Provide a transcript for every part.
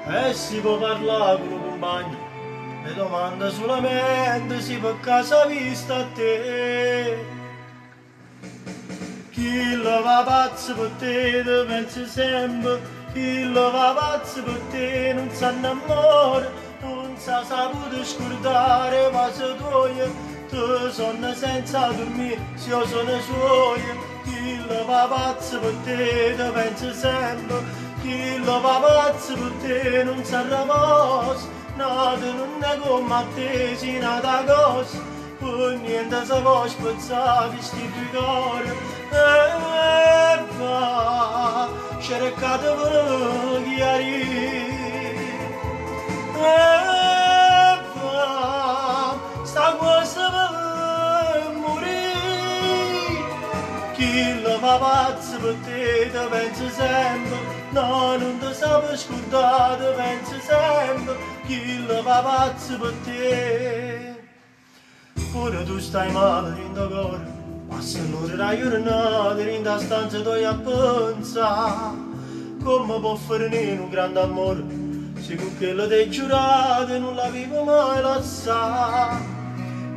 e si può parlare con un compagno, le domande solamente si può casa vista a te. Chi lo va pazzo per te, te pensi sempre, chi lo va pazzo per te non si innamora, non sa saputo scordare, ma se tuoi. Tu sono senza dormire, se io sono suoia, chi lo va pazzo per te, te pensi sempre, chi lo va pazzo per te non sa riposo, nato non è come a te, si nata cosa, per niente si può spezzare questi due cuori, e va, cercate per chiarire, e va, sta cosa per morire, chi lo fa pazzo per te, te pensi sempre, no, non ti sape scordare, te pensi sempre, chi lo fa pazzo per te. Pure tu stai male in tuo cuore, passa l'ora da giornata in ta stanza tu a pensare, come può finire un grande amore, se con quello ti hai giurato non l'avevo mai lasciato.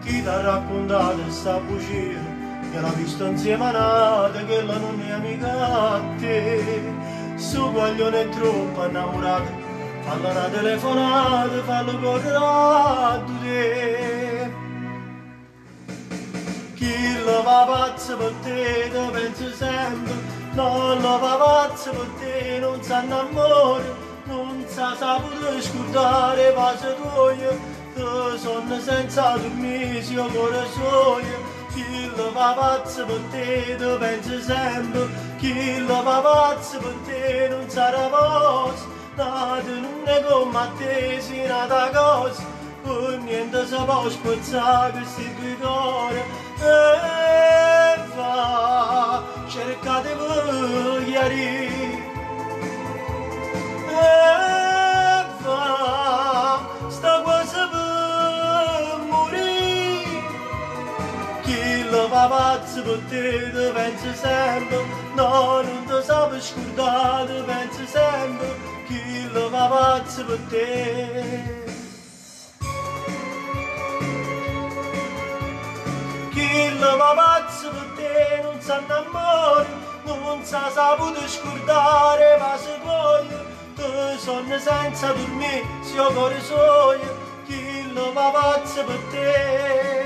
Chi ti ha raccontato questa bugia, che l'ha visto insieme a nata, che la non è amica a te. Su guaglione è troppo innamorato, fallo una telefonata, fallo correre a te. Chi lo va pazzo per te, te pensi sempre, no, lo va pazzo per te, non sa innamora, non sa saputo scordare, ma se tuoi. Tu sono senza dormire, se io cuore sogno, chi lo va pazzo per te, tu pensi sempre, chi lo va pazzo per te, non sarà posto, nato non è come a te, si nata cosa, per niente si può spezzare questi due cuori, e va, cercate per chiarire, e va, sta cosa per morire, chi lo fa pazzo per te, te pensi sempre, no, non ti sape scordare, te pensi sempre, chi lo fa pazzo per te. Chi lo va pazzo per te non sa innamora, non sa saputo scordare, ma se vuoi, tu sonno senza dormire, se io cuore sogno, chi lo va pazzo per te.